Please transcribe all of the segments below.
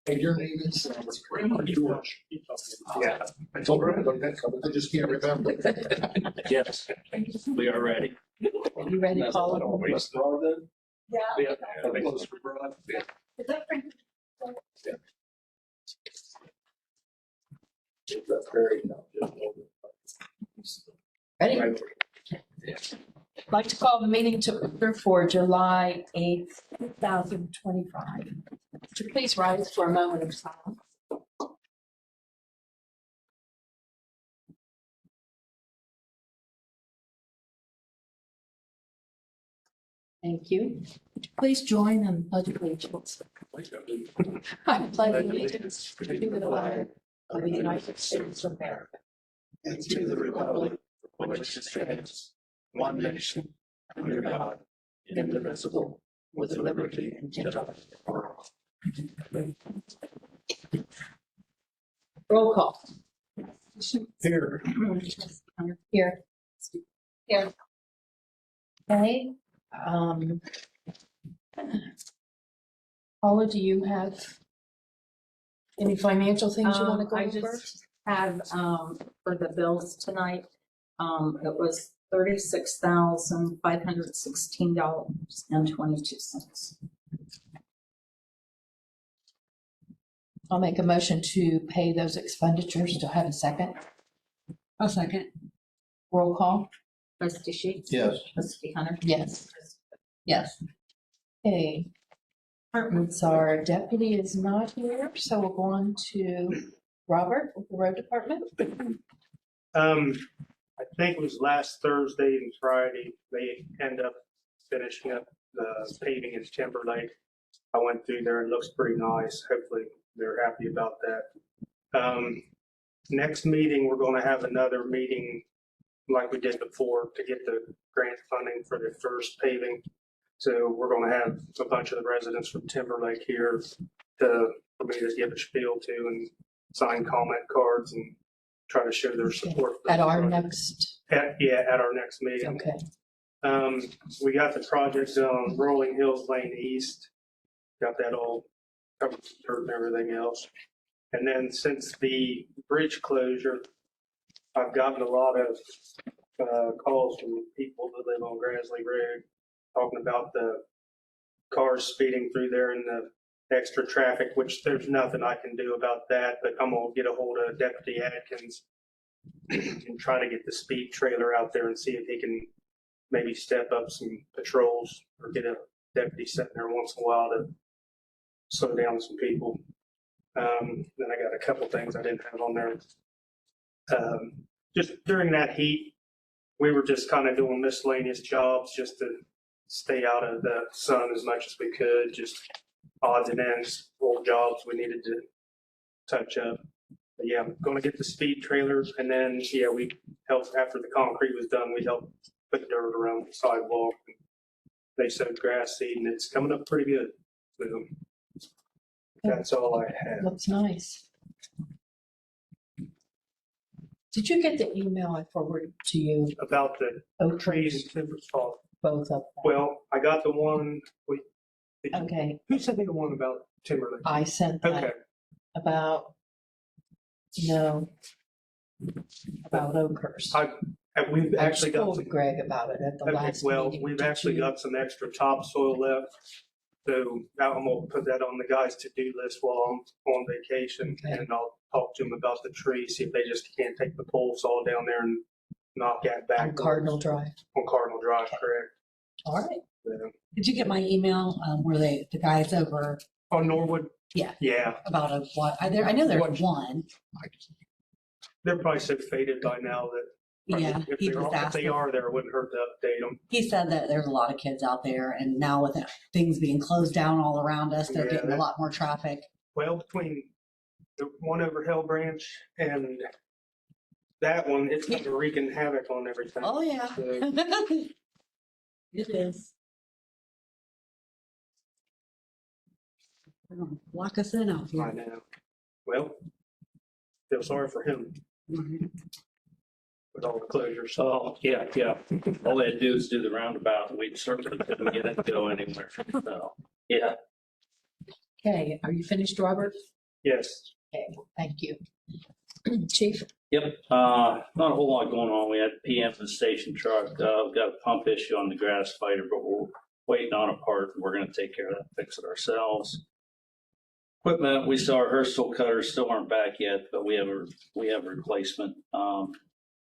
And your name is George. Yeah, I told her I'm going to come, I just can't remember. Yes, we are ready. You ready to call it? Yeah. That's very. Ready? I'd like to call the meeting to order for July 8th, 2025. Would you please rise for a moment of silence? Thank you. Would you please join in the pledge of allegiance? I pledge allegiance to the flag of the United States of America And to the republic for which it stands, one nation, under God, indivisible, with liberty and justice for all. Roll call. Here. Here. Here. Okay. Paula, do you have any financial things you want to go I over? just have, for the bills tonight, it was $36,516.22. I'll make a motion to pay those expenditures. Do I have a second? A second. Roll call. Trustee Sheets? Yes. Trustee Hunter? Yes. Yes. Okay. Departments, our deputy is not here, so we'll go on to Robert with the road department. I think it was last Thursday and Friday, they end up finishing up the paving in Timberlake. I went through there, it looks pretty nice. Hopefully they're happy about that. Next meeting, we're gonna have another meeting like we did before to get the grant funding for the first paving. So we're gonna have a bunch of the residents from Timberlake here for me to give a spiel to and sign comment cards and try to show their support. for At the our project. next, At our next meeting. okay. We got the project on Rolling Hills Lane East. Got that all covered with dirt and everything else. And then since the bridge closure, I've gotten a lot of calls from people that live on Grassley Road talking about the cars speeding through there and the extra traffic, which there's nothing I can do about that, but I'm gonna get a hold of Deputy Atkins and try to get the speed trailer out there and see if he can maybe step up some patrols or get a deputy sitting there once in a while to slow down some people. Then I got a couple things I didn't have on there. Just during that heat, we were just kind of doing miscellaneous jobs just to stay out of the sun as much as we could, just odds and ends, old jobs we needed to touch up. But yeah, I'm gonna get the speed trailers, and then, yeah, we helped, after the concrete was done, we helped put dirt around the sidewalk. They sowed grass seed, and it's coming up pretty good. So that's all I have. Looks nice. Did you get the email I forwarded to you? About the Oak trees trees, and timbers fall. both of them. Well, I got the one, Okay, who sent me the one about Timberlake? I sent Okay, that about, no, about Oakhurst. we've I actually got told some. Greg about it at the Okay, last well, meeting. we've Did actually you- got some extra topsoil left. So now I'm gonna put that on the guys' to-do list while I'm on vacation. Okay. And I'll talk to them about the tree, see if they just can't take the pole saw down there and knock that back. On Cardinal Drive. On Cardinal Drive, Okay. correct. All right. Yeah. Did you get my email where the guys over On Norwood? Yeah. Yeah, about a what? I know there's one. they're probably so faded by now that. Yeah, If he they just are, if asked. they are there, it wouldn't hurt to update them. He said that there's a lot of kids out there, and now with things being closed down all around us, they're Yeah, getting a that- lot more traffic. Well, between the one over Hill Branch and that one, it's kind of wreaking havoc on everything. Oh yeah, So, it is. Lock us in out I here. know. Well, feel sorry for him with all the closures. Oh, yeah. All they had to do is do the roundabout. We certainly couldn't get it to go anywhere. So, yeah. Okay, are you finished, Robert? Yes. Okay, thank you. Chief? Yep, not a whole lot going on. We had PM for the station truck. We've got a pump issue on the grass fighter, but we're waiting on a part. We're gonna take care of that, fix it ourselves. Equipment, we saw our Hurstville cutters still aren't back yet, but we have a replacement.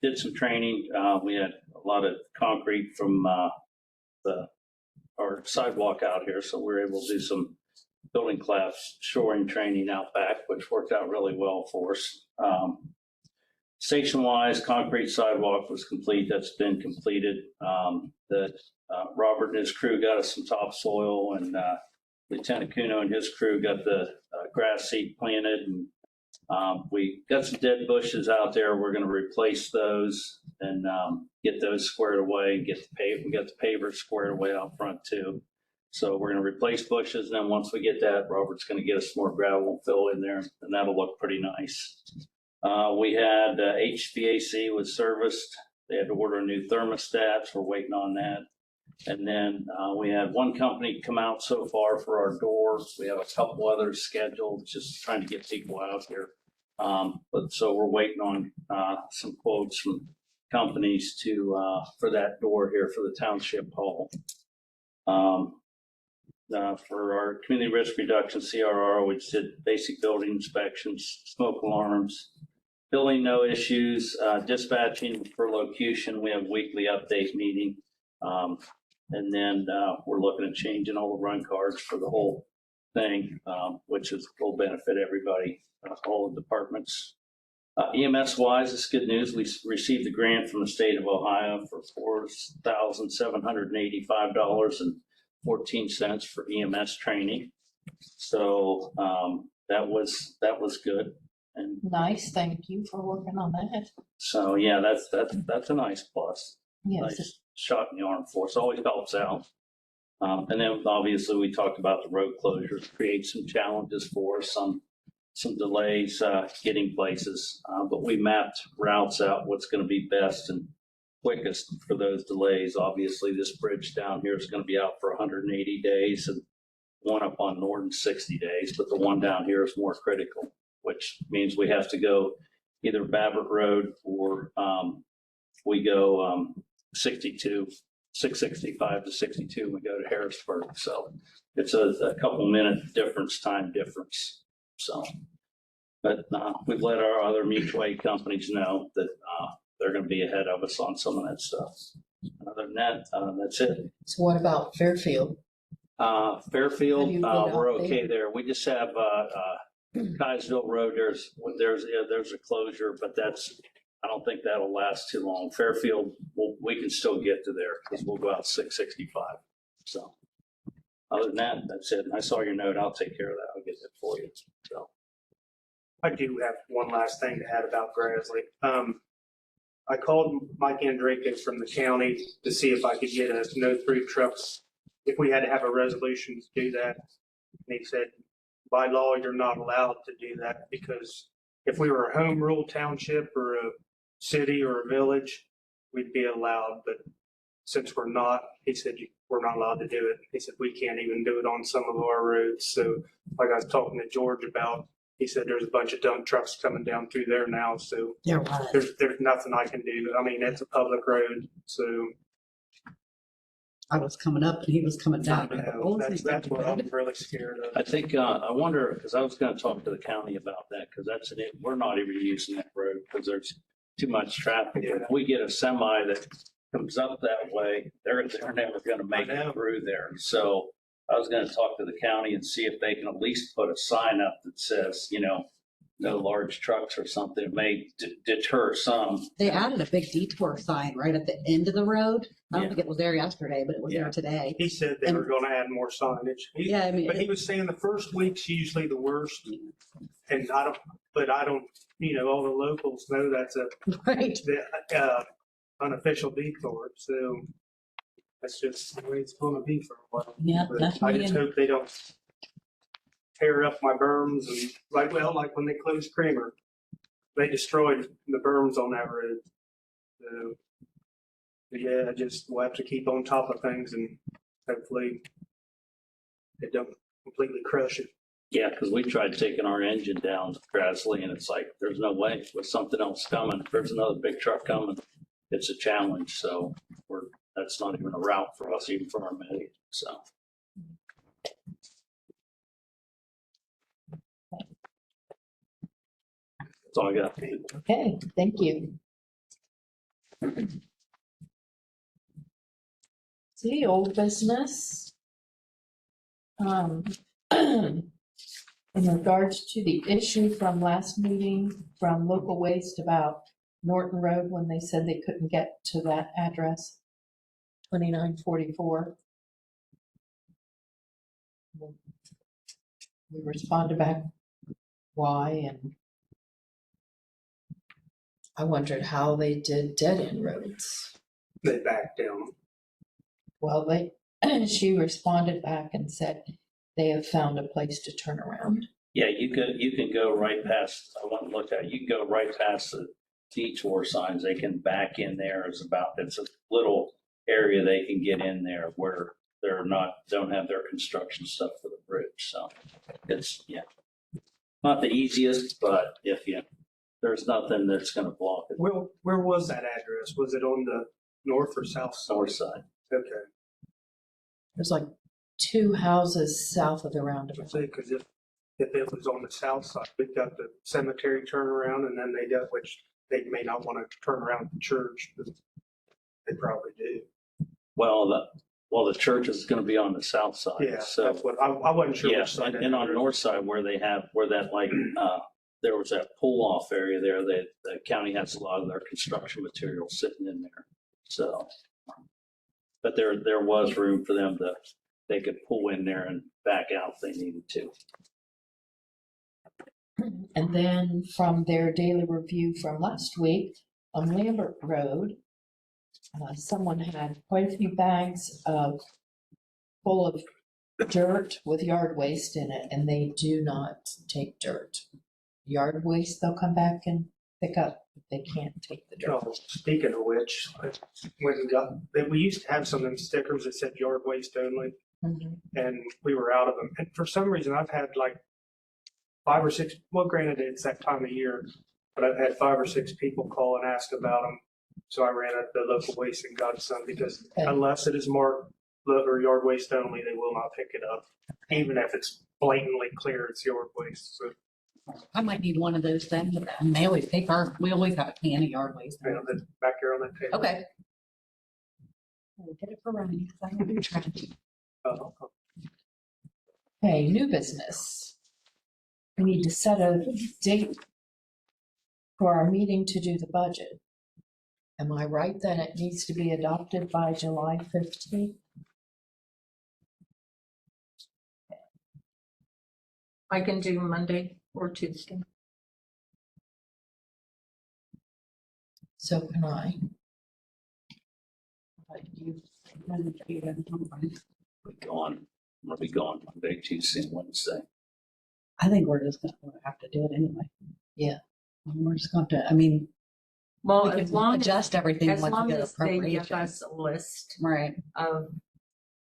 Did some training. We had a lot of concrete from our sidewalk out here, so we were able to do some building class shoring training out back, which worked out really well for us. Station-wise, concrete sidewalk was complete. That's been completed. Robert and his crew got us some topsoil, and Lieutenant Kuno and his crew got the grass seed planted. And we got some dead bushes out there. We're going to replace those and get those squared away and we got the pavers squared away out front too. So we're going to replace bushes. And then once we get that, Robert's going to get us more gravel and fill in there, and that'll look pretty nice. We had HVAC was serviced. They had to order new thermostats. We're waiting on that. And then we had one company come out so far for our doors. We have a couple others scheduled, just trying to get people out here. But so we're waiting on some quotes from companies for that door here for the Township Hall. For our community risk reduction CRR, we did basic building inspections, smoke alarms, billing no issues, dispatching for locution. We have a weekly update meeting. And then we're looking at changing all the run cards for the whole thing, which will benefit everybody, all the departments. EMS wise, it's good news. We received a grant from the state of Ohio for $4,785.14 for EMS training. So that was good. And Nice, thank you for working on that. so yeah, that's a nice plus. Yes, Nice shot in the arm for us. Always helps out. And then obviously we talked about the road closures create some challenges for us, some delays getting places. But we mapped routes out what's going to be best and quickest for those delays. Obviously, this bridge down here is going to be out for 180 days and one up on Norton 60 days, but the one down here is more critical, which means we have to go either Babbitt Road or we go 665 to 62, we go to Harrisburg. So it's a couple minute time difference. So, but we've let our other mutual aid companies know that they're going to be ahead of us on some of that stuff. Other than that, that's it. so what about Fairfield? Fairfield, Have you been out we're okay there? there. We just have Kysville Road. There's a closure, but I don't think that'll last too long. Fairfield, we can still get to there because we'll go out 665. So other than that, that's it. And I saw your note. I'll take care of that. I'll get that for you. So I do have one last thing to add about Grassley. I called Mike Andrico from the county to see if I could get a no through trucks, if we had to have a resolution to do that. And he said, by law, you're not allowed to do that because if we were a home rule township or a city or a village, we'd be allowed. But since we're not, he said, we're not allowed to do it. He said, we can't even do it on some of our roads. So like I was talking to George about, he said, there's a bunch of dump trucks coming down through there now. So There was. there's nothing I can do. I mean, it's a public road. So I was coming up and he was coming down. that's what I'm really scared of. I think, I wonder, because I was going to talk to the county about that because we're not even using that road because there's too much traffic. Yeah. If we get a semi that comes up that way, they're never going to make it through there. So I was going to talk to the county and see if they can at least put a sign up that says, no large trucks or something. It may deter some. They added a big detour sign right at the end of the road. I don't Yeah. think it was there yesterday, but it was there today. He said they were going to add more signage. Yeah, I mean, But he was saying the first week's usually the worst. And I don't, all the locals know that's right. the unofficial detour. So that's just the way it's going to be for a while. Yeah, But I definitely. just hope they don't tear up my berms and like when they closed Kramer, they destroyed the berms on that road. So but yeah, we'll have to keep on top of things and hopefully they don't completely crush it. Yeah, because we tried taking our engine down Grassley and it's like, there's no way with something else coming. If there's another big truck coming, it's a challenge. So that's not even a route for us, even for our med. So. That's all I got. Okay, thank you. See, old business. In regards to the issue from last meeting from local waste about Norton Road, when they said they couldn't get to that address, 2944. We responded back why, and I wondered how they did dead end roads. They backed down. Well, she responded back and said they have found a place to turn around. Yeah, you can go right past, I want to look at it. You can go right past the detour signs. They can back in there. It's a little area they can get in there where don't have their construction stuff for the bridge. So it's, yeah, not the easiest, but there's nothing that's going to block it. Where was that address? Was it on the north or south side? North side. Okay. There's like 2 houses south of the roundabout. Because if it was on the south side, we've got the cemetery turnaround, and then which they may not want to turn around the church, but they probably do. Well, the church is going to be on the south side. Yeah, So that's what I wasn't sure yeah, which side. and on the north side where there was that pull off area there, that the county has a lot of their construction material sitting in there. So, but there was room for them they could pull in there and back out if they needed to. And then from their daily review from last week on Lambert Road, someone had quite a few bags full of dirt with yard waste in it, and they do not take dirt. Yard waste, they'll come back and pick up, but they can't take the dirt. Oh, speaking of which, we used to have some of them stickers that said yard waste only, Mhm. and we were out of them. And for some reason, I've had like 5 or 6, well, granted, it's that time of year, but I've had 5 or 6 people call and ask about them. So I ran at the local waste and got some, because Okay. unless it is marked or yard waste only, they will not pick it up, even if it's blatantly clear it's yard waste. So, I might need one of those then. And they always we always have a can of yard waste. that's back here on that table. Okay. We'll get it for Ryan, 'cause I don't do trash. Okay, new business. We need to set a date for our meeting to do the budget. Am I right that it needs to be adopted by July 15th? I can do Monday or Tuesday. So can I. I'll be gone Monday, Tuesday, and Wednesday. I think we're just gonna have to do it anyway. Yeah. We're just going to, I mean, Well, we as can long adjust everything as once we long get as they give appropriations. us a list Right. of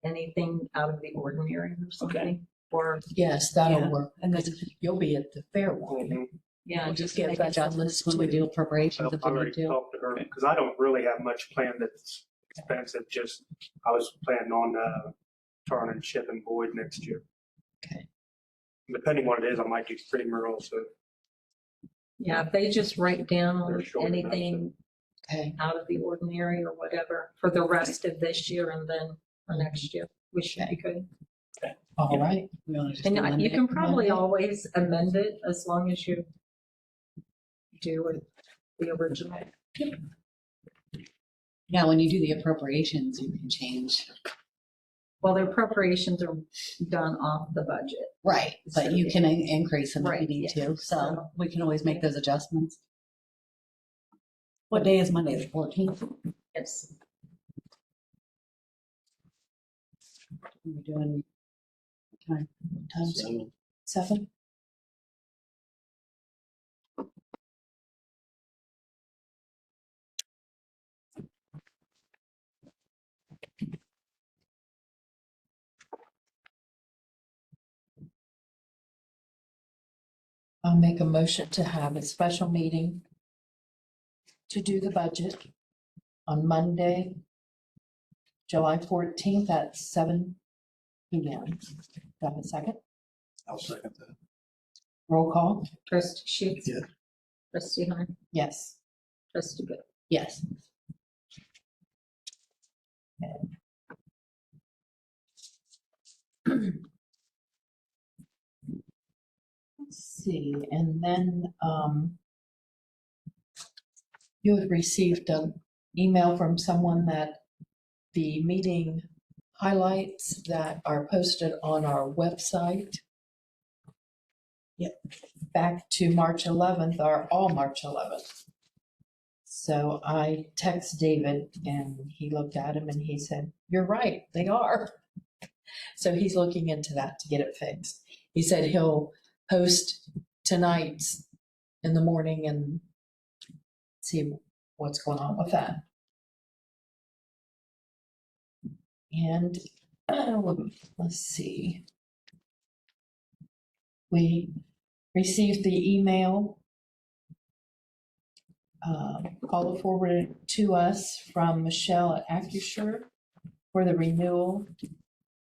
anything out of the ordinary or something, or, Yes, that'll Yeah. work. And then You'll be at the fair one. Mhm. yeah, We'll just get make that us done a list when we too. do appropriations, I've if we need already to. talked to her, because I don't really have much planned that's expensive, just, I was planning on tarring and shipping Boyd next year. Okay. Depending what it is, I might do Creamer also. Yeah, if they just write down They're short enough, anything Okay, out of the ordinary or whatever for the rest of this year and then for next year, we should be good. all right. We wanna just And amend you it. can probably Monday. always amend it as long as you do it the original. Yeah, when you do the appropriations, you can change. Well, the appropriations are done off the budget. Right, but you can increase them if you Right, need yeah. to, so we can always make those adjustments. What day is Monday, the 14th? Yes. We're doing time. Times 7. I'll make a motion to have a special meeting to do the budget on Monday, July 14th at 7 p.m. Do I have a second? I'll second that. Roll call? Trustee Sheets. Yeah. Trustee Hunter. Yes. Trustee Good. Yes. Let's see, and then, you had received an email from someone that the meeting highlights that are posted on our website. Yep, back to March 11th are all March 11th. So I text David and he looked at him and he said, "You're right, they are." So he's looking into that to get it fixed. He said he'll post tonight's in the morning and see what's going on with that. And let's see. We received the email call forwarded to us from Michelle at Accusure for the renewal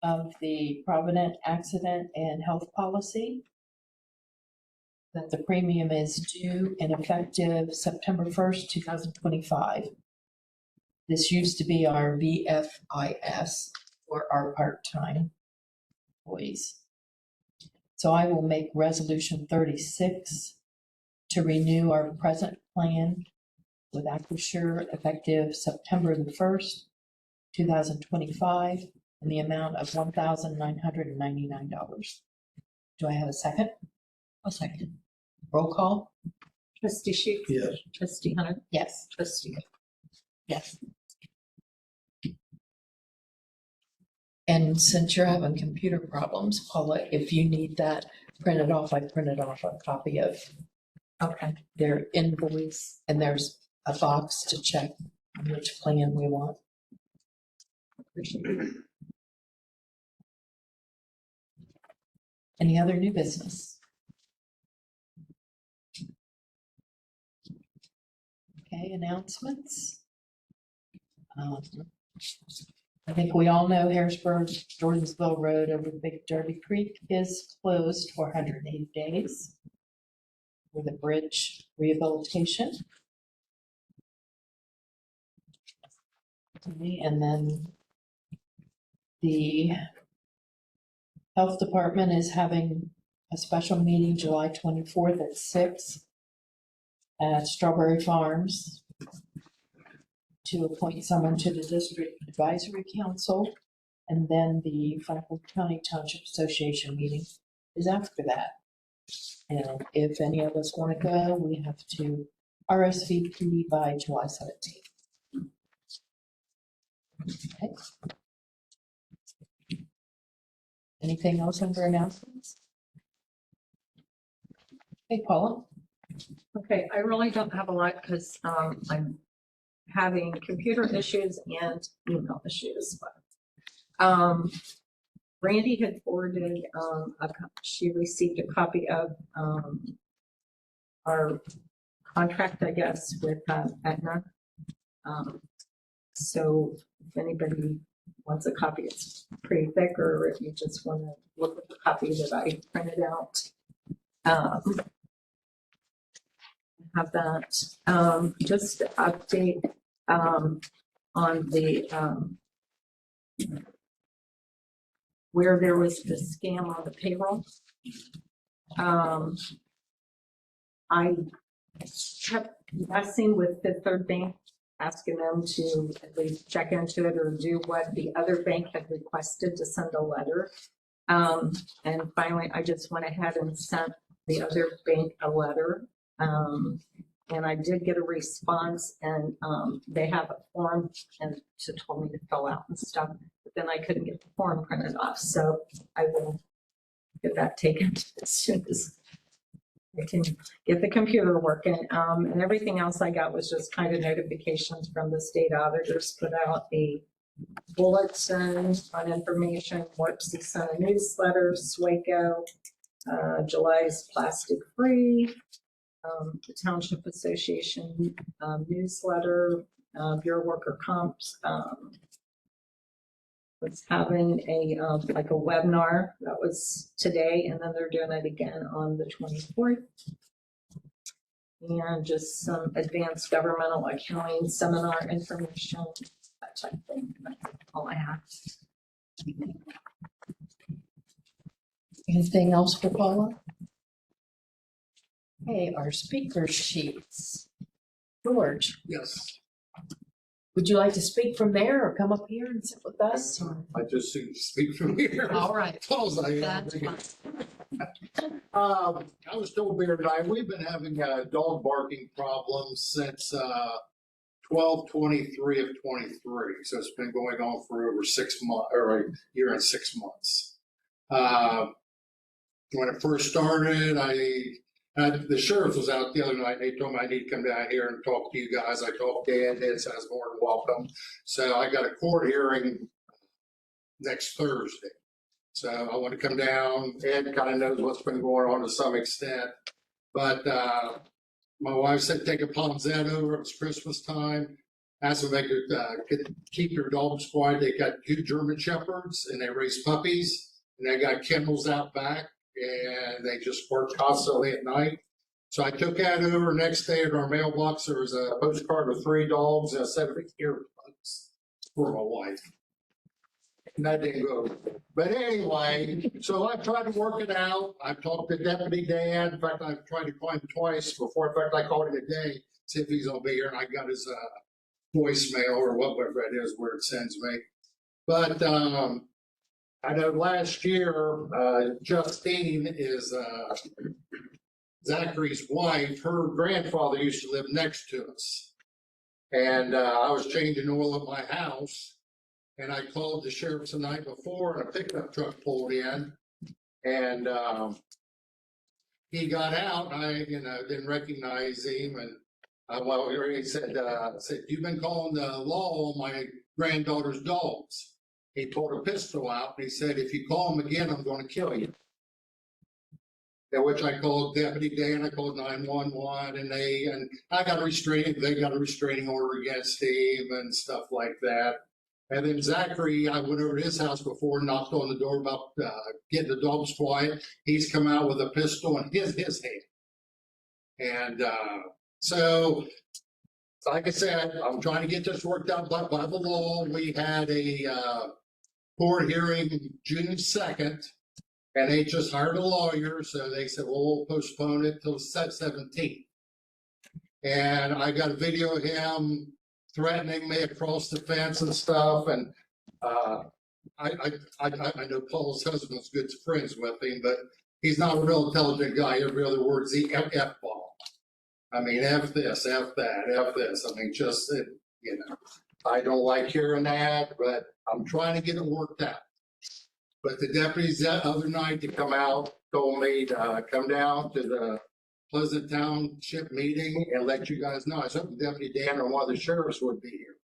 of the Provident Accident and Health Policy. That the premium is due and effective September 1st, 2025. This used to be our VFIS for our part-time employees. So I will make resolution 36 to renew our present plan with Accusure effective September the 1st, 2025, in the amount of $1,999. Do I have a second? I'll second. Roll call? Trustee Sheets. Yes. Trustee Hunter. Yes. Trustee Good. Yes. And since you're having computer problems, Paula, if you need that printed off, I printed off a copy of their invoice, and there's a box to check which plan we want. Appreciate it. Any other new business? Okay, announcements. I think we all know Harrisburg, Jordansville Road over the Big Derby Creek is closed for 180 days for the bridge rehabilitation. Okay, and then the Health Department is having a special meeting July 24th at 6 at Strawberry Farms to appoint someone to the District Advisory Council. And then the Franklin County Township Association meeting is after that. And if any of us want to go, we have to RSVP by July 17th. Okay. Anything else under announcements? Hey, Paula. Okay, I really don't have a lot because I'm having computer issues and email issues. But Randy had forwarded, she received a copy of our contract, I guess, with Aetna. So if anybody wants a copy, it's pretty thick, or if you just want to look at the copy that I printed out. Have that, just to update on the where there was the scam on the payroll. I kept messing with Fifth Third Bank, asking them to at least check into it or do what the other bank had requested, to send a letter. And finally, I just went ahead and sent the other bank a letter. And I did get a response, and they have a form and she told me to fill out and stuff, but then I couldn't get the form printed off. So I will get that taken as soon as I can get the computer working. And everything else I got was just kind of notifications from the state auditors, put out a bulletin on information, Warpsy sent a newsletter, Swaco July's plastic free. The Township Association newsletter, Bureau Worker Comps was having a like a webinar that was today, and then they're doing it again on the 24th. And just some advanced governmental accounting seminar information, that type of thing. That's all I have. Anything else for Paula? Okay, our speaker sheets. George, Yes, would you like to speak from there or come up here and sit with us? Or? I just seem to speak from here. All right, Cause I am. that's fine. I was told here tonight, we've been having dog barking problems since 12/23 of 23. So it's been going on for over 6 months, or a year and 6 months. When it first started, the sheriff was out the other night. They told me I need to come down here and talk to you guys. I talked to Ed. Ed said I was more than welcome. So I got a court hearing next Thursday. So I want to come down. Ed kind of knows what's been going on to some extent. But my wife said take upon that over. It was Christmas time. Asked them if they could keep their dogs quiet. They got 2 German Shepherds and they raise puppies. And they got kennels out back. And they just work constantly at night. So I took that over. Next day at our mailbox, there was a postcard with 3 dogs and a set of earbuds for my wife. And that didn't go. But anyway, so I tried to work it out. I've talked to Deputy Dan. In fact, I've tried to call him twice before. In fact, I called him today, see if he's gonna be here, and I got his voicemail or whatever it is where it sends me. But I know last year, Justine is Zachary's wife. Her grandfather used to live next to us. And I was changing oil at my house. And I called the sheriff the night before and a pickup truck pulled in. And he got out and I didn't recognize him. And well, he said, you've been calling the law on my granddaughter's dogs. He pulled a pistol out and he said, if you call him again, I'm going to kill you. At which I called Deputy Dan, I called 911 and I got they got a restraining order against him and stuff like that. And then Zachary, I went over to his house before, knocked on the door about getting the dogs quiet. He's come out with a pistol in his hand. And so, like I said, I'm trying to get this worked out by the law. We had a court hearing June 2nd, and they just hired a lawyer. So they said, well, we'll postpone it till the 17th. And I got a video of him threatening me across the fence and stuff. And I know Paul's husband's good friends with him, but he's not a real intelligent guy. Every other word's the F-bomb. I mean, F this, F that, F this. I mean, just, I don't like hearing that, but I'm trying to get it worked out. But the deputies that other night to come out told me to come down to the Pleasant Township meeting and let you guys know. I said Deputy Dan or one of the sheriffs would be here.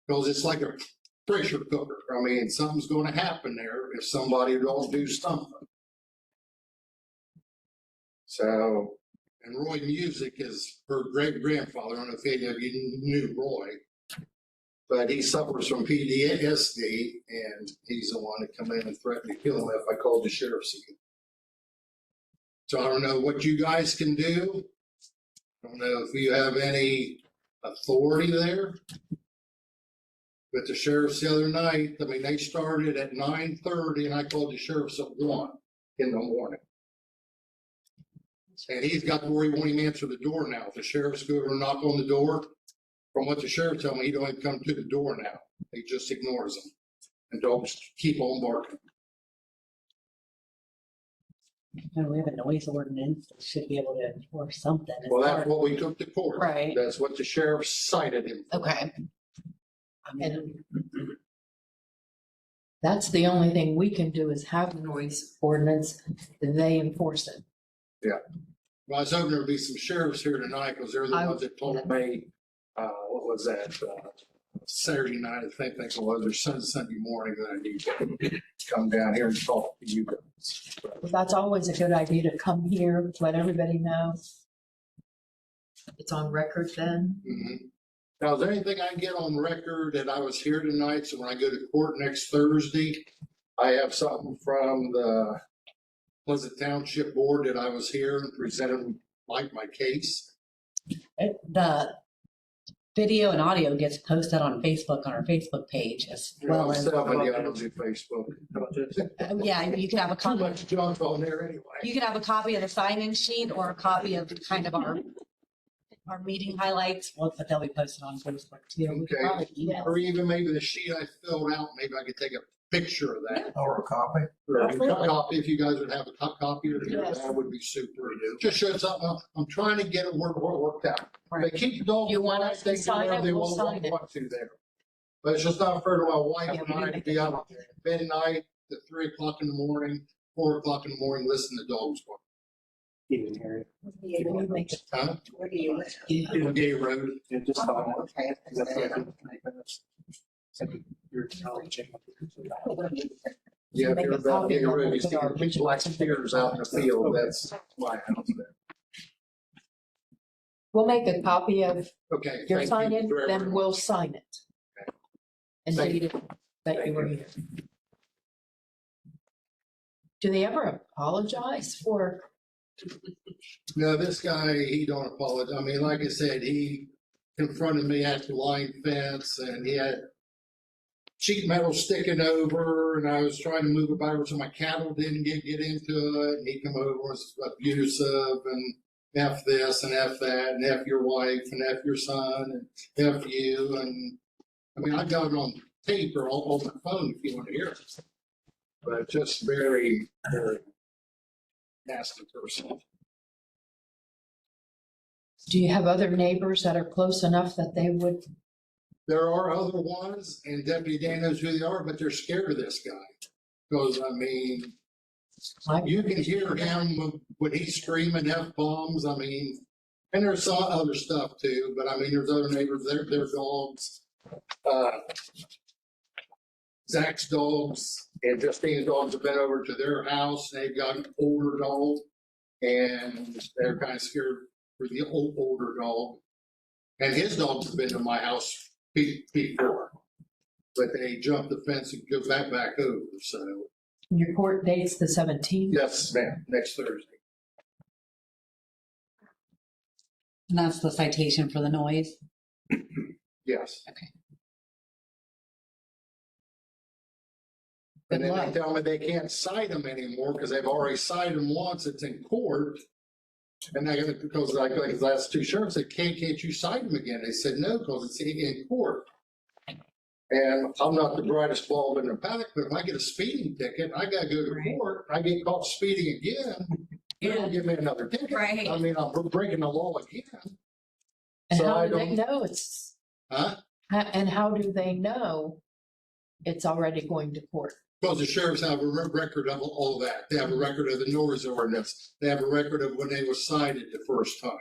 Because it's like a pressure cooker. I mean, something's going to happen there if somebody don't do something. So, and Roy Music is her great-grandfather. I don't know if any of you knew Roy. But he suffers from PTSD, and he's the one that come in and threatened to kill him if I called the sheriff's again. So I don't know what you guys can do. I don't know if you have any authority there. But the sheriff's the other night, I mean, they started at 9:30, and I called the sheriff's at 1 in the morning. And he's got to where he won't even answer the door now. If the sheriff's go over and knock on the door, from what the sheriff told me, he don't even come to the door now. He just ignores them. And dogs keep on barking. And we have a noise ordinance that should be able to enforce something. as Well, far that's what we took to court. Right. That's what the sheriff cited him for. Okay. And that's the only thing we can do is have a noise ordinance, and they enforce it. Yeah. Well, I was hoping there'd be some sheriffs here tonight because they're the ones that told me, what was that? Saturday night, I think it was, or Sunday morning that I need to come down here and talk to you guys. that's always a good idea to come here, let everybody know. It's on record then. Mhm. Now, is there anything I can get on record that I was here tonight, so when I go to court next Thursday, I have something from the Pleasant Township Board that I was here and presented like my case? The video and audio gets posted on Facebook, on our Facebook page, as well as. Somebody I don't do Facebook. Yeah, you can have a Too copy. much junk on there anyway. You can have a copy of the sign-in sheet or a copy of kind of our meeting highlights, but they'll be posted on Facebook too. We could Okay. probably email. Or even maybe the sheet I filled out, maybe I could take a picture of that. Or a copy. Or a Absolutely. copy, if you guys would have a copy of it, Yes. that would be super. Just show something, I'm trying to get it worked out. Right. They keep the dog. You want us to they can do sign it, whatever they we'll want sign it. to there. But it's just not fair to my wife Yeah, and we I do to make be it out at midnight, at 3 o'clock in the morning, 4 o'clock in the morning, listening to dogs bark. Even here. Huh? Where do you live? In Gay Road. Yeah, just thought. Okay. You're acknowledging. Yeah, if Make you're a about copy Gay of Road, you it, see put our the big black steers out in the field, that's my house there. We'll make a copy of Okay. your thank you sign-in, very then much. we'll sign it. And Thank date it that you were here. Do they ever apologize for? No, this guy, he don't apologize. I mean, like I said, he confronted me at the line fence and he had sheet metal sticking over and I was trying to move it backwards so my cattle didn't get into it. And he come over and was abusive and F this and F that and F your wife and F your son and F you. And I mean, I got it on tape or on my phone if you want to hear it. But just very, very nasty person. Do you have other neighbors that are close enough that they would? There are other ones, and Deputy Dan knows who they are, but they're scared of this guy. Because, I mean, you can hear him when he's screaming F-bombs, I mean, and there's some other stuff too, but I mean, there's other neighbors, their dogs. Zach's dogs and Justine's dogs have been over to their house, and they've got an older dog, and they're kind of scared for the older dog. And his dogs have been to my house before, but they jumped the fence and go back over, so, Your court date's the 17th? yes, ma'am, next Thursday. And that's the citation for the noise. Yes. Okay. And Good then luck. they tell me they can't cite him anymore because they've already cited him once, it's in court. And I got, because like the last two sheriffs said, can't you cite him again? They said, no, because it's in court. And I'm not the brightest bulb in the paddock, but if I get a speeding ticket, I gotta go to Right. court, I get caught speeding again, they're gonna give me another ticket. Right. I mean, I'm breaking the law again. And So how I do they don't- know it's, Huh? and how do they know it's already going to court? Because the sheriffs have a record of all that. They have a record of the noise ordinance. They have a record of when they were cited the first time.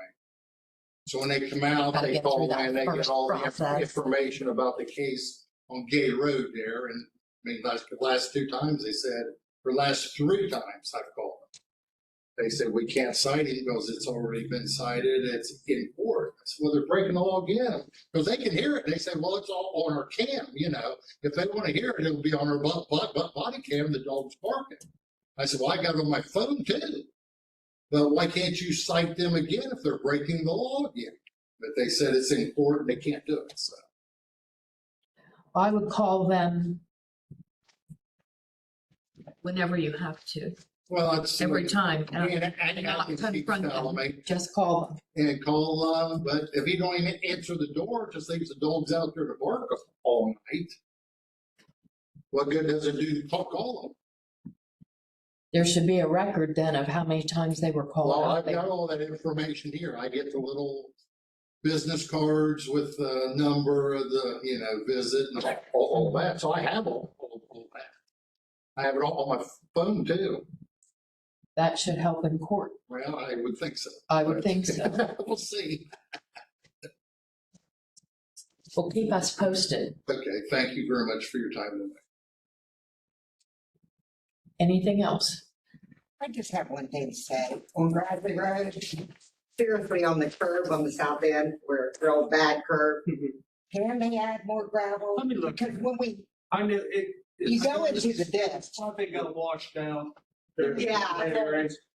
So when they come out, Gotta they get call through that and they get first all the process. information about the case on Gay Road there. And I mean, last two times they said, or last 3 times I've called them. They said, we can't cite him because it's already been cited. It's in court. I said, well, they're breaking the law again. Because they can hear it. They say, well, it's all on our cam, you know. If they want to hear it, it'll be on our body cam, the dog's barking. I said, well, I got it on my phone too. But why can't you cite them again if they're breaking the law again? But they said it's in court and they can't do it, so. I would call them whenever you have to, Well, it's. every time. And And not keeps confront telling them, me, just call them. and call, but if he don't even answer the door, just leaves the dogs out there to bark all night. What good does it do to call them? There should be a record then of how many times they were called Well, out I've there. got all that information here. I get the little business cards with the number of the, you know, visit and all that. So I have all that. I have it all on my phone too. That should help in court. Well, I would think so. I would think so. We'll see. Well, keep us posted. Okay, thank you very much for your time tonight. Anything else? I just have one thing to say. On Bradley Road, seriously, on the curb on the south end, where it's a real bad curb, can they add more gravel? Let me look. Because when I knew it. you go into the ditch, Something got washed down. Yeah.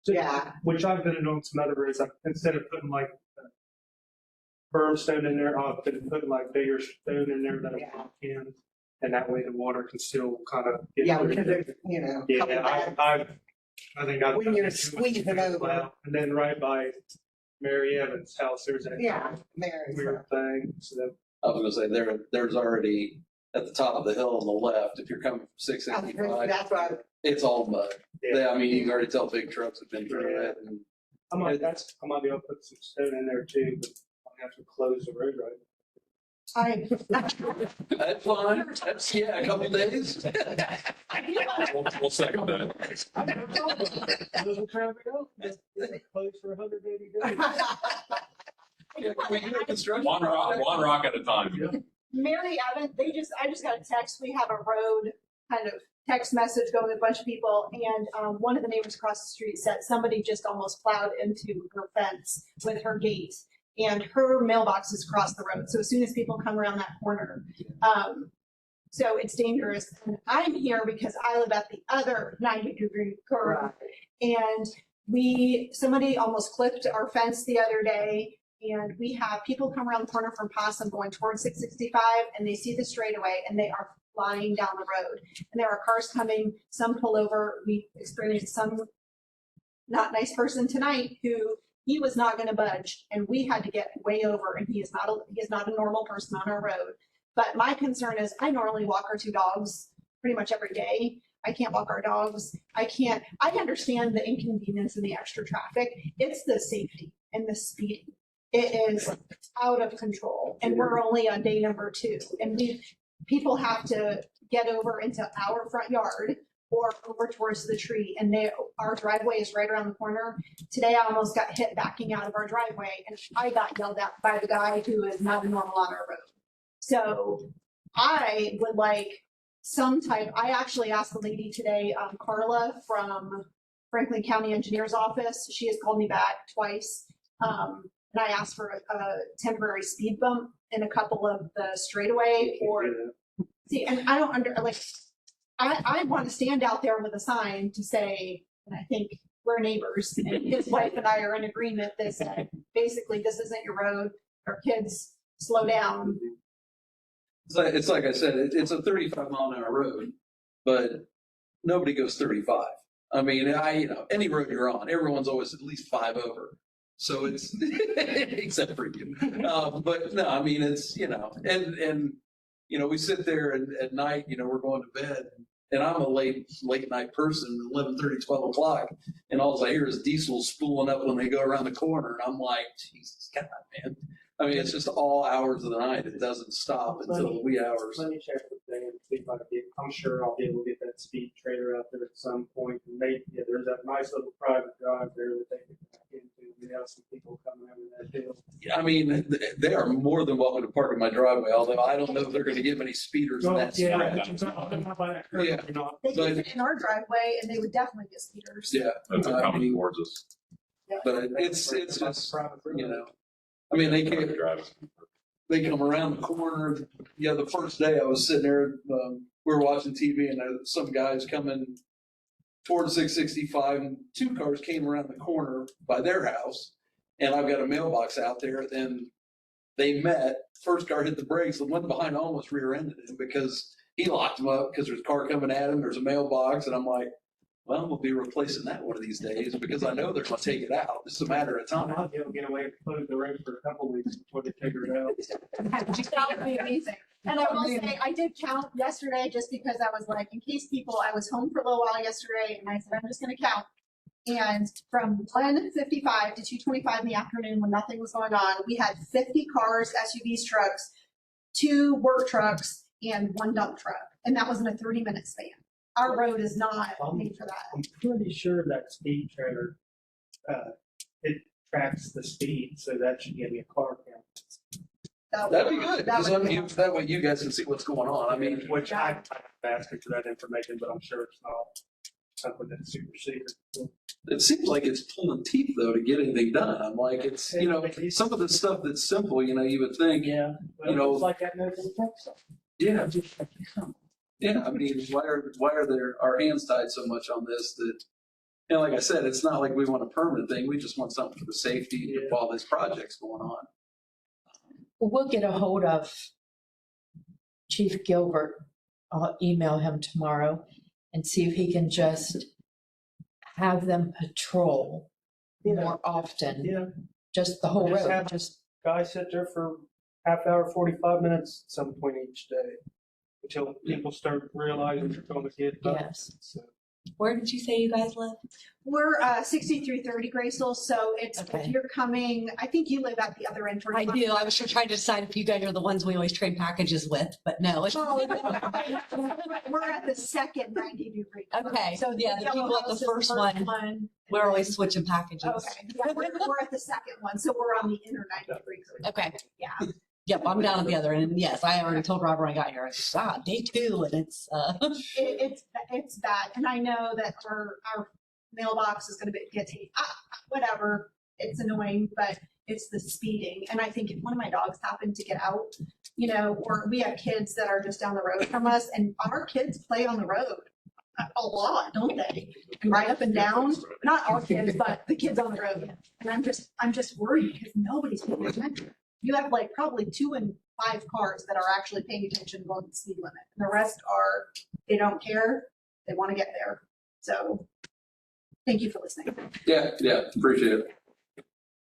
yeah, Which I've been on some other roads, instead of putting like berm stone in there, I've been putting like bigger stone in there that Yeah. I can. And that way the water can still kind of get. yeah, through because it. there's, you know. Yeah, couple bad- I think I've. When you're squeezing over. Well, and then right by Mary Evans' house, there's that. Yeah, Mary's. Weird thing, so. I was gonna say, there's already, at the top of the hill on the left, if you're coming from six sixty-five, That's what it's all mud. Yeah. I mean, you can already tell big trucks have been through it, and I might be able to put some stone in there too, but I'll have to close the road right. that's fine, that's, yeah, a couple days. We'll second that. Doesn't traffic out, it's closed for 180 days. Yeah, can we do a construction One project? rock at a time. Mary Evans, I just got a text, we have a road kind of text message going with a bunch of people, and one of the neighbors across the street said somebody just almost plowed into her fence with her gate, and her mailbox is across the road, so as soon as people come around that corner, so it's dangerous. And I'm here because I live at the other 90-degree curve, and somebody almost clipped our fence the other day. And we have people come around the corner from Possum going towards 665, and they see the straightaway and they are flying down the road. And there are cars coming, some pull over. We experienced some not nice person tonight who he was not going to budge, and we had to get way over, and he is not a normal person on our road. But my concern is I normally walk our two dogs pretty much every day. I can't walk our dogs. I understand the inconvenience and the extra traffic. It's the safety and the speeding. It is out of control, and we're only on day number 2, and people have to get over into our front yard or over towards the tree, and our driveway is right around the corner. Today I almost got hit backing out of our driveway, and I got yelled at by the guy who is not a normal on our road. So I would like I actually asked the lady today, Carla from Franklin County Engineer's Office. She has called me back twice. And I asked for a temporary speed bump in a couple of the straightaway and I don't I want to stand out there with a sign to say, and I think we're neighbors, and his wife and I are in agreement that said, basically, this isn't your road, our kids slow down. It's like I said, it's a 35-mile-an-hour road, but nobody goes 35. I mean, any road you're on, everyone's always at least 5 over. So it's, except for you. But no, I mean, it's, and we sit there and at night, we're going to bed, and I'm a late night person, 11:30, 12 o'clock. And all I hear is diesel spooling up when they go around the corner. And I'm like, Jesus God, man. I mean, it's just all hours of the night. It doesn't stop until the wee hours. Let me check with them and see if I'm sure I'll be able to get that speed trailer out there at some point. And there's that nice little private drive there that they can back into. We have some people coming over that hill. I mean, they are more than welcome to park in my driveway, although I don't know if they're going to get many speeders in that stretch. Yeah. They can fit in our driveway, and they would definitely get speeders. Yeah. As they're coming towards us. But it's just, I mean, they come around the corner. Yeah, the first day I was sitting there, we were watching TV, and some guys coming towards 665, and 2 cars came around the corner by their house, and I've got a mailbox out there. Then they met. First car hit the brakes. The one behind almost rear-ended him because he locked him up because there's a car coming at him. There's a mailbox, and I'm like, well, we'll be replacing that one of these days because I know they're going to take it out. It's a matter of time. I'll be able to get away and close the road for a couple of weeks before they figure it out. That would be amazing. And I will say, I did count yesterday just because I was like, in case I was home for a little while yesterday, and I said, I'm just going to count. And from 1:55 to 2:25 in the afternoon, when nothing was going on, we had 50 cars, SUVs, trucks, 2 work trucks, and 1 dump truck. And that was in a 30-minute span. Our road is not made for that. I'm pretty sure that speed trailer, it tracks the speed, so that should give me a car count. That'd be good, because that way you guys can see what's going on. I mean, Which I've asked her for that information, but I'm sure it's not. something that's superseded. It seems like it's pulling teeth though to get anything done. I'm like, it's, you know, some of the stuff that's simple, you know, you would think, Yeah. You know- It's like that note in the text. yeah. Yeah, I mean, why are there, our hands tied so much on this that, and like I said, it's not like we want a permanent thing. We just want something for the safety of all these projects going on. We'll get a hold of Chief Gilbert. I'll email him tomorrow and see if he can just have them patrol more often, Yeah. just the whole Just road, have- just, Guys sit there for half hour, 45 minutes at some point each day until people start realizing they're going to get bumped. yes. So, Where did you say you guys live? We're 6330 Graceville, so it's, if Okay. you're coming, I think you live at the other end. I do. I was just trying to decide if you guys are the ones we always trade packages with, but no. We're at the second 90 degree. Okay, So yeah, the yellow people at the house is first one, We're always switching packages. Okay, yeah, we're at the second one, so we're on the inner 90 degree. Okay. Yeah. Yep, I'm down at the other end. And yes, I already told Robert when I got here, I said, day 2 and it's, It's bad, and I know that our mailbox is gonna get whatever, it's annoying, but it's the speeding, and I think if one of my dogs happened to get out, you know, or we have kids that are just down the road from us, and our kids play on the road a lot, don't they? And right up and down, not our kids, but the kids on the road, and I'm just worried because nobody's paying attention. You have like probably 2 in 5 cars that are actually paying attention going the speed limit. And the rest are, they don't care. They want to get there. So thank you for listening. Yeah, appreciate it.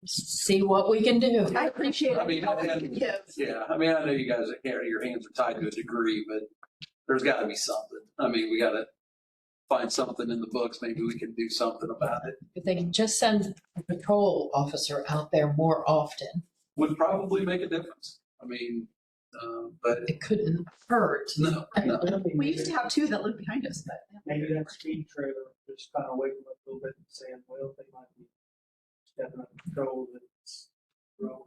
See what we can do. I appreciate I mean, all you and- can give. Yeah, I mean, I know you guys, your hands are tied to a degree, but there's got to be something. I mean, we got to find something in the books. Maybe we can do something about it. If they can just send a patrol officer out there more often, Would probably make a difference. I mean, but it couldn't hurt. no. We used to have 2 that lived behind us, but maybe that speed trailer just kind of wake them up a little bit and saying, well, they might be stepping up control that's wrong.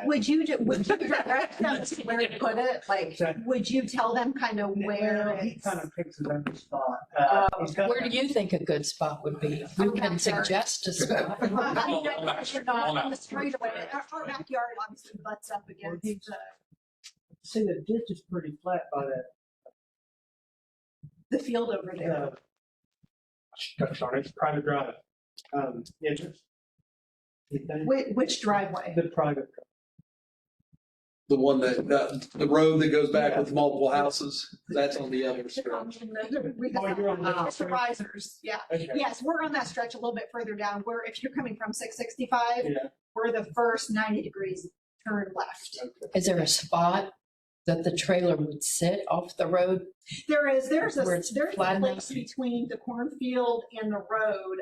would you direct them to where to put it? Like, would you tell them kind of where Well, he it's? kind of picks it up the spot. He's got- Where do you think a good spot would be? You can suggest a spot. I mean, I know you're not on the straightaway. Our backyard obviously butts up against See, the ditch is pretty flat by the field over there. gosh darn it, it's private drive. Yeah, just. Which driveway? The private. The one that, the road that goes back with multiple houses, that's on the other stretch. you're on the- Supervisors, yeah. Okay. Yes, we're on that stretch a little bit further down, where if you're coming from 665, Yeah. we're the first 90 degrees turn left. Is there a spot that the trailer would sit off the road? There's Where a it's place flat enough? between the cornfield and the road.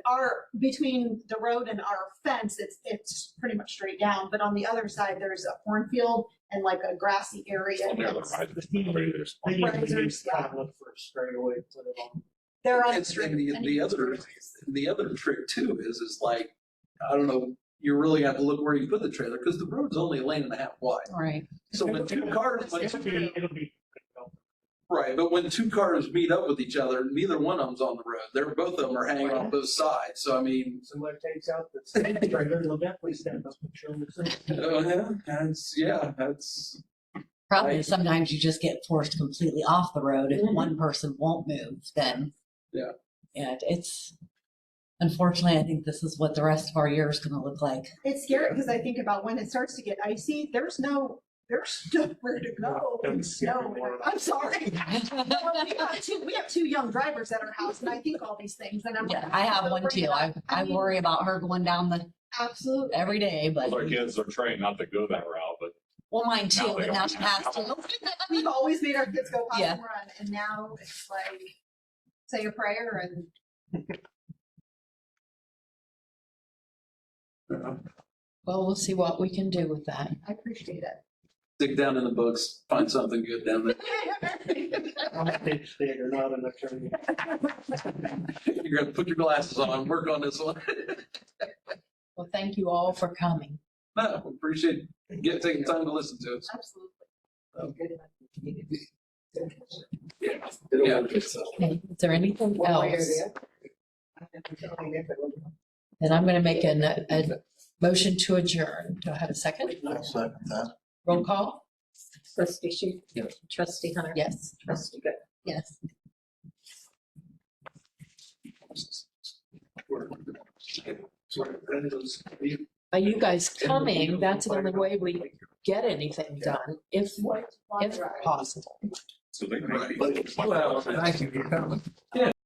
Between the road and our fence, it's pretty much straight down, but on the other side, there's a cornfield and like a grassy area. On the other It's- side, The there's TV, nobody there's- they usually Risers, yeah. kind of look for a straightaway, put it on. They're on And the other trick too is like, I don't know, you really have to look where you put the trailer because the road's only a lane and a half wide. Right. So when two cars, It'll be. right, but when 2 cars meet up with each other, neither one of them's on the road. Both of them are hanging on both sides. So I mean, Somebody takes out the speed trailer, they'll definitely stand up and show them. that's. Probably sometimes you just get forced completely off the road if one person won't move, then. Yeah. And it's, unfortunately, I think this is what the rest of our year is gonna look like. It's scary because I think about when it starts to get icy, there's nowhere to go in snow. I'm sorry. We have 2 young drivers at our house, and I think all these things, and I'm. Yeah, I have one too. I mean, worry about her going down the, Absolutely. every day, but, Well, our kids are trained not to go that route, but well, mine too, Now they but now don't she have has to. to. We've always made our kids go pop Yeah. and run, and now it's like, say a prayer and. Well, we'll see what we can do with that. I appreciate it. Dig down in the books, find something good down there. I'm a big stater, not an attorney. You're gonna put your glasses on, work on this one. Well, thank you all for coming. No, appreciate taking time to listen to us. Absolutely. Yeah. Okay, is there anything One way or else? the other. I have to tell you if it will- Then I'm gonna make a motion to adjourn. Do I have a second? Roll call? Trustee Sheet. Yes. Trustee Hunter. Yes. Trustee Good. Yes. Are you guys coming? That's the only way we get anything done, if possible. So they. Right. Well, thank you for coming.